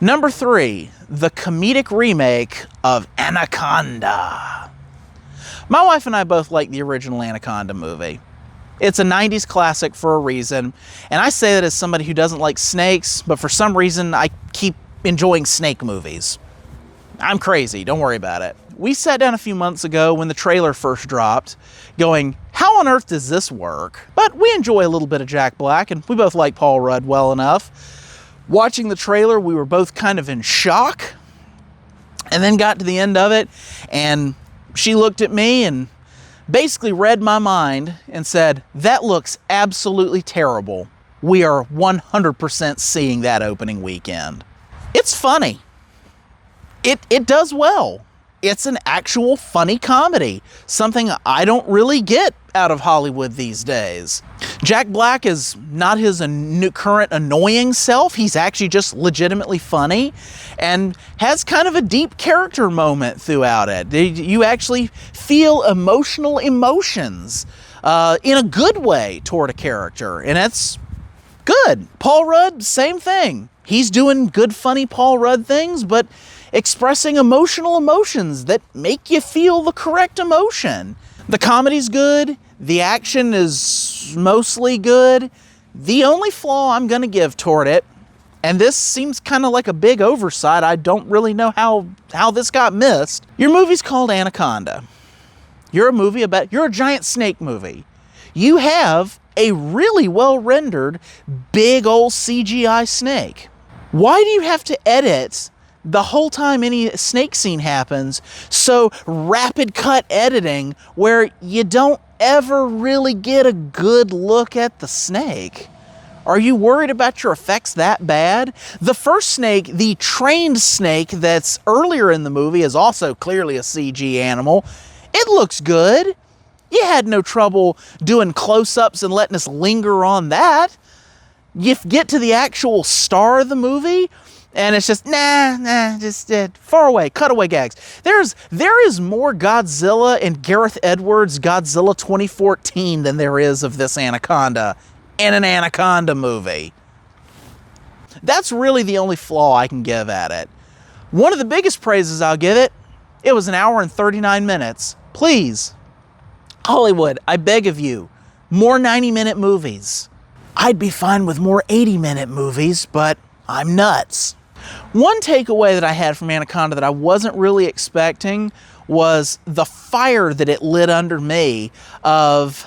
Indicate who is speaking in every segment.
Speaker 1: Number 3, the comedic remake of Anaconda. My wife and I both like the original Anaconda movie. It's a 90s classic for a reason, and I say that as somebody who doesn't like snakes, but for some reason I keep enjoying snake movies. I'm crazy, don't worry about it. We sat down a few months ago when the trailer first dropped, going, how on earth does this work? But we enjoy a little bit of Jack Black, and we both like Paul Rudd well enough. Watching the trailer, we were both kind of in shock, and then got to the end of it, and she looked at me and basically read my mind and said, that looks absolutely terrible. We are 100% seeing that opening weekend. It's funny. It does well. It's an actual funny comedy, something I don't really get out of Hollywood these days. Jack Black is not his current annoying self. He's actually just legitimately funny and has kind of a deep character moment throughout it. You actually feel emotional emotions in a good way toward a character, and that's good. Paul Rudd, same thing. He's doing good, funny Paul Rudd things, but expressing emotional emotions that make you feel the correct emotion. The comedy's good. The action is mostly good. The only flaw I'm going to give toward it, and this seems kind of like a big oversight, I don't really know how this got missed. Your movie's called Anaconda. You're a giant snake movie. You have a really well-rendered, big old CGI snake. Why do you have to edit the whole time any snake scene happens, so rapid cut editing where you don't ever really get a good look at the snake? Are you worried about your effects that bad? The first snake, the trained snake that's earlier in the movie, is also clearly a CG animal. It looks good. You had no trouble doing close-ups and letting us linger on that. You get to the actual star of the movie, and it's just, just far away, cutaway gags. There is more Godzilla in Gareth Edwards' Godzilla 2014 than there is of this Anaconda in an Anaconda movie. That's really the only flaw I can give at it. One of the biggest praises I'll give it, it was 1 hour and 39 minutes. Please, Hollywood, I beg of you, more 90-minute movies. I'd be fine with more 80-minute movies, but I'm nuts. One takeaway that I had from Anaconda that I wasn't really expecting was the fire that it lit under me of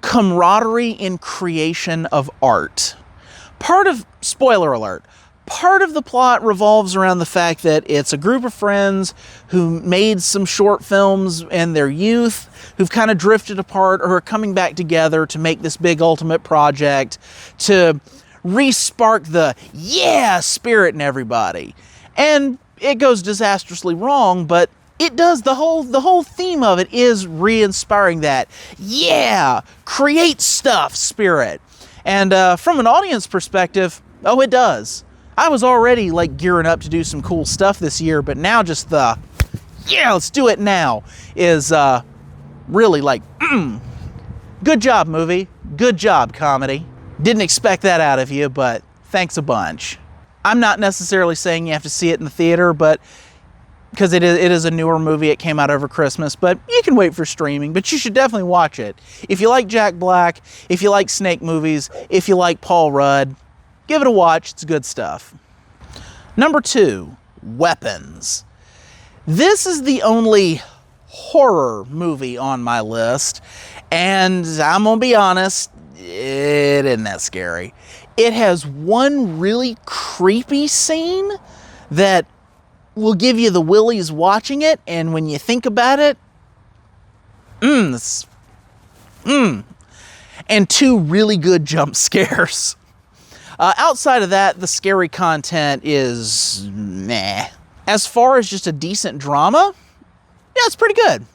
Speaker 1: camaraderie in creation of art. Spoiler alert, part of the plot revolves around the fact that it's a group of friends who made some short films in their youth, who've kind of drifted apart or are coming back together to make this big ultimate project to re-spark the spirit in everybody. And it goes disastrously wrong, but it does. The whole theme of it is re-inspiring that create stuff spirit. And from an audience perspective, it does. I was already gearing up to do some cool stuff this year, but now just the let's do it now is really good job, movie. Good job, comedy. Didn't expect that out of you, but thanks a bunch. I'm not necessarily saying you have to see it in the theater, but because it is a newer movie, it came out over Christmas, but you can wait for streaming, but you should definitely watch it. If you like Jack Black, if you like snake movies, if you like Paul Rudd, give it a watch. It's good stuff. Number 2, Weapons. This is the only horror movie on my list, and I'm gonna be honest, it isn't that scary. It has one really creepy scene that will give you the willies watching it, and when you think about it, and 2 really good jump scares. Outside of that, the scary content is meh. As far as just a decent drama, it's pretty good.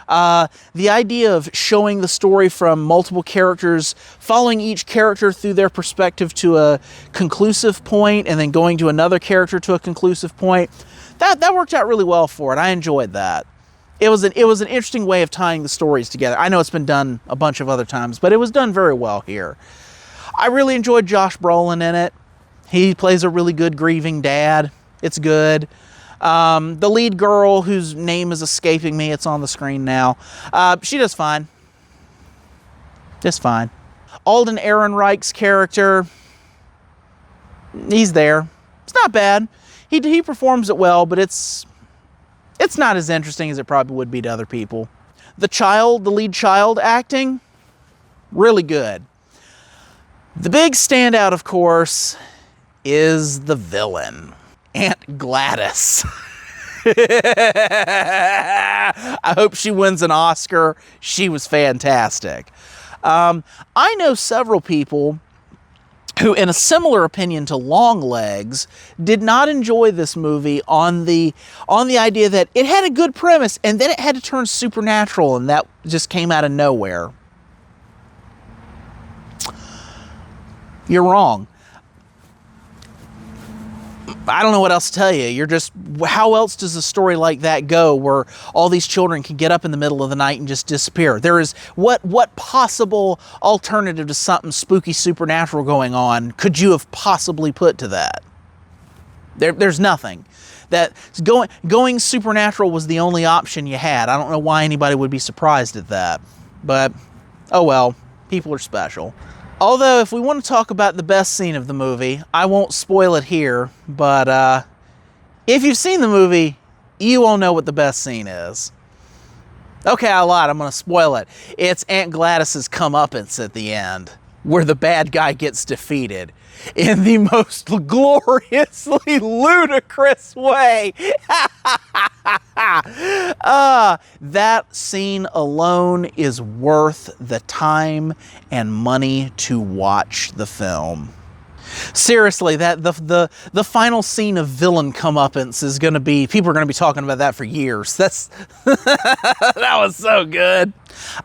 Speaker 1: The idea of showing the story from multiple characters, following each character through their perspective to a conclusive point, and then going to another character to a conclusive point, that worked out really well for it. I enjoyed that. It was an interesting way of tying the stories together. I know it's been done a bunch of other times, but it was done very well here. I really enjoyed Josh Brolin in it. He plays a really good grieving dad. It's good. The lead girl, whose name is escaping me, it's on the screen now. She does fine. Just fine. Alden Ehrenreich's character, he's there. It's not bad. He performs it well, but it's not as interesting as it probably would be to other people. The lead child acting, really good. The big standout, of course, is the villain, Aunt Gladys. I hope she wins an Oscar. She was fantastic. I know several people who, in a similar opinion to Longlegs, did not enjoy this movie on the idea that it had a good premise and then it had to turn supernatural, and that just came out of nowhere. You're wrong. I don't know what else to tell you. How else does a story like that go, where all these children can get up in the middle of the night and just disappear? What possible alternative to something spooky supernatural going on could you have possibly put to that? There's nothing. That going supernatural was the only option you had. I don't know why anybody would be surprised at that. But, oh well, people are special. Although, if we want to talk about the best scene of the movie, I won't spoil it here, but if you've seen the movie, you all know what the best scene is. Okay, I lied. I'm going to spoil it. It's Aunt Gladys's comeuppance at the end, where the bad guy gets defeated in the most gloriously ludicrous way. That scene alone is worth the time and money to watch the film. Seriously, the final scene of villain comeuppance is going to be, people are going to be talking about that for years. That was so good.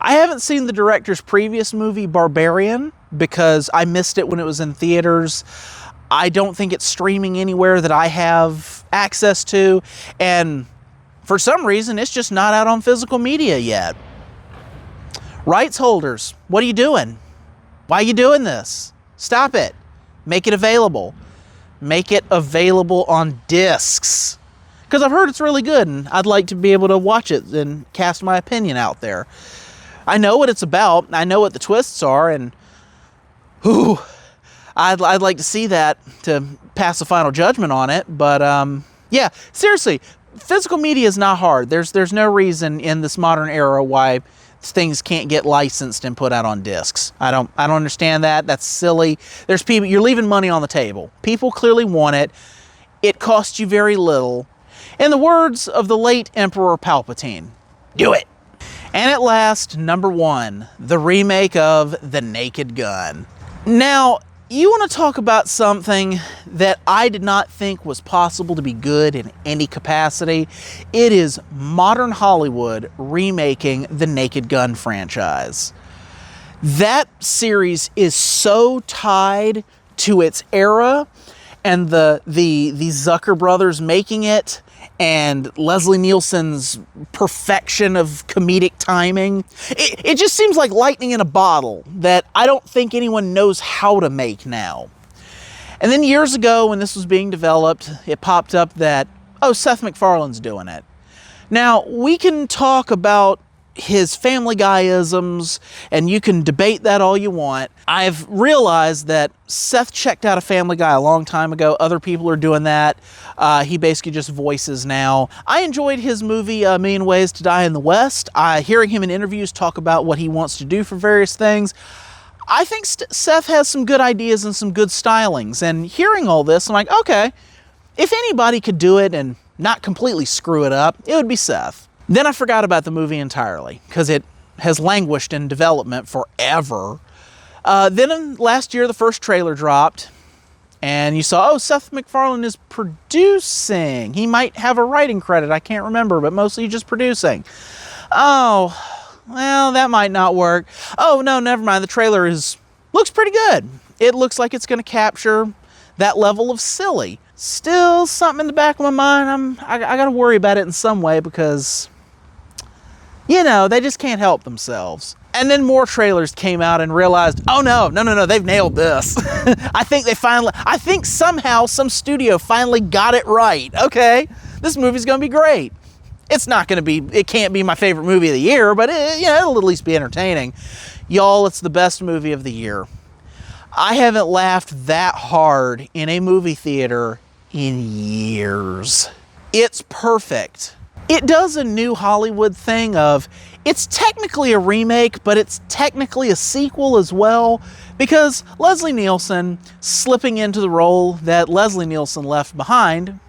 Speaker 1: I haven't seen the director's previous movie, Barbarian, because I missed it when it was in theaters. I don't think it's streaming anywhere that I have access to, and for some reason, it's just not out on physical media yet. Rights holders, what are you doing? Why are you doing this? Stop it. Make it available. Make it available on discs. Because I've heard it's really good, and I'd like to be able to watch it and cast my opinion out there. I know what it's about. I know what the twists are, and I'd like to see that to pass a final judgment on it. But yeah, seriously, physical media is not hard. There's no reason in this modern era why things can't get licensed and put out on discs. I don't understand that. That's silly. There's people, you're leaving money on the table. People clearly want it. It costs you very little. In the words of the late Emperor Palpatine, do it. And at last, number 1, the remake of The Naked Gun. Now, you want to talk about something that I did not think was possible to be good in any capacity? It is modern Hollywood remaking the Naked Gun franchise. That series is so tied to its era, and the Zucker brothers making it, and Leslie Nielsen's perfection of comedic timing. It just seems like lightning in a bottle that I don't think anyone knows how to make now. And then years ago, when this was being developed, it popped up that, oh, Seth MacFarlane's doing it. Now, we can talk about his Family Guy-isms, and you can debate that all you want. I've realized that Seth checked out of Family Guy a long time ago. Other people are doing that. He basically just voices now. I enjoyed his movie, A Million Ways to Die in the West. Hearing him in interviews talk about what he wants to do for various things, I think Seth has some good ideas and some good stylings. And hearing all this, I'm like, okay, if anybody could do it and not completely screw it up, it would be Seth. Then I forgot about the movie entirely, because it has languished in development forever. Then last year, the first trailer dropped, and you saw, oh, Seth MacFarlane is producing. He might have a writing credit, I can't remember, but mostly just producing. Oh, well, that might not work. Oh, no, never mind. The trailer looks pretty good. It looks like it's going to capture that level of silly. Still something in the back of my mind. I got to worry about it in some way, because, you know, they just can't help themselves. And then more trailers came out and realized, oh no, they've nailed this. I think somehow some studio finally got it right. Okay, this movie's gonna be great. It can't be my favorite movie of the year, but it'll at least be entertaining. Y'all, it's the best movie of the year. I haven't laughed that hard in a movie theater in years. It's perfect. It does a new Hollywood thing of, it's technically a remake, but it's technically a sequel as well, because Leslie Nielsen slipping into the role that Leslie Nielsen left behind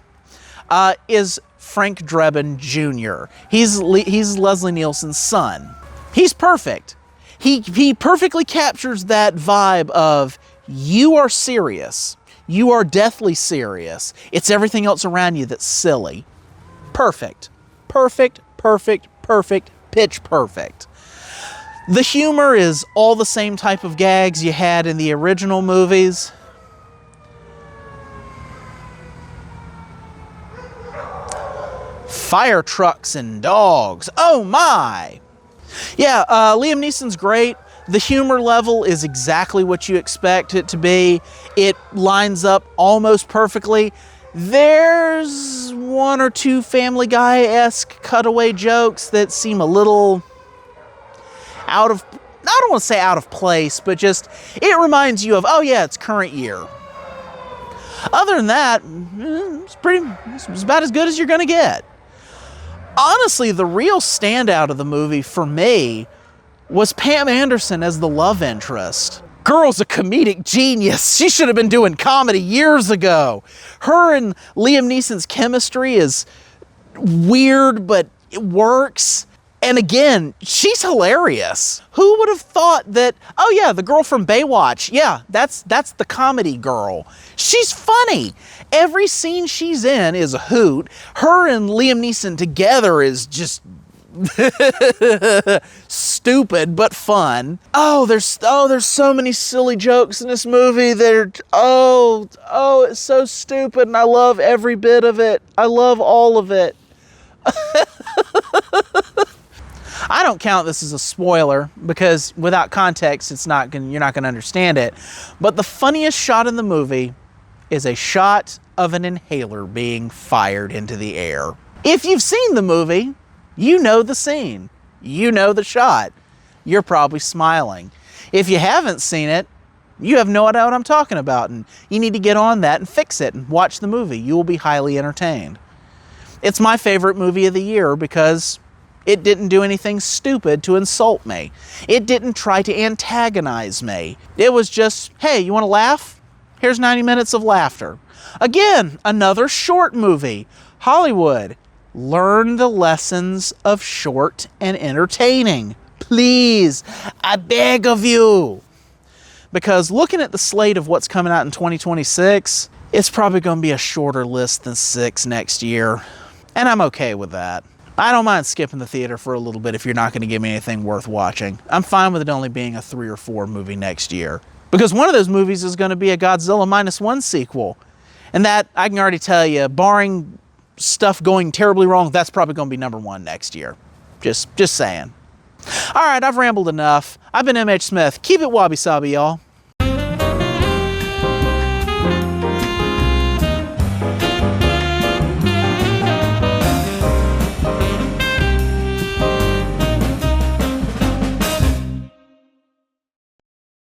Speaker 1: is Frank Drebin Jr. He's Leslie Nielsen's son. He's perfect. He perfectly captures that vibe of, you are serious. You are deathly serious. It's everything else around you that's silly. Perfect. Perfect, perfect, perfect, pitch perfect. The humor is all the same type of gags you had in the original movies. Fire trucks and dogs. Oh my! Yeah, Liam Neeson's great. The humor level is exactly what you expect it to be. It lines up almost perfectly. There's one or two Family Guy-esque cutaway jokes that seem a little I don't want to say out of place, but just, it reminds you of, oh yeah, it's current year. Other than that, it's about as good as you're going to get. Honestly, the real standout of the movie for me was Pam Anderson as the love interest. Girl's a comedic genius. She should have been doing comedy years ago. Her and Liam Neeson's chemistry is weird, but it works. And again, she's hilarious. Who would have thought that, oh yeah, the girl from Baywatch, yeah, that's the comedy girl. She's funny. Every scene she's in is a hoot. Her and Liam Neeson together is just stupid but fun. There's so many silly jokes in this movie. It's so stupid, and I love every bit of it. I love all of it. I don't count this as a spoiler because without context, you're not gonna understand it. But the funniest shot in the movie is a shot of an inhaler being fired into the air. If you've seen the movie, you know the scene. You know the shot. You're probably smiling. If you haven't seen it, you have no idea what I'm talking about, and you need to get on that and fix it and watch the movie. You will be highly entertained. It's my favorite movie of the year because it didn't do anything stupid to insult me. It didn't try to antagonize me. It was just, hey, you want to laugh? Here's 90 minutes of laughter. Again, another short movie. Hollywood, learn the lessons of short and entertaining. Please, I beg of you. Because looking at the slate of what's coming out in 2026, it's probably going to be a shorter list than 6 next year. And I'm okay with that. I don't mind skipping the theater for a little bit if you're not going to give me anything worth watching. I'm fine with it only being a 3 or 4 movie next year. Because one of those movies is going to be a Godzilla -1 sequel. And that, I can already tell you, barring stuff going terribly wrong, that's probably going to be number 1 next year. Just saying. All right, I've rambled enough. I've been MH Smith. Keep it wabi-sabi, y'all.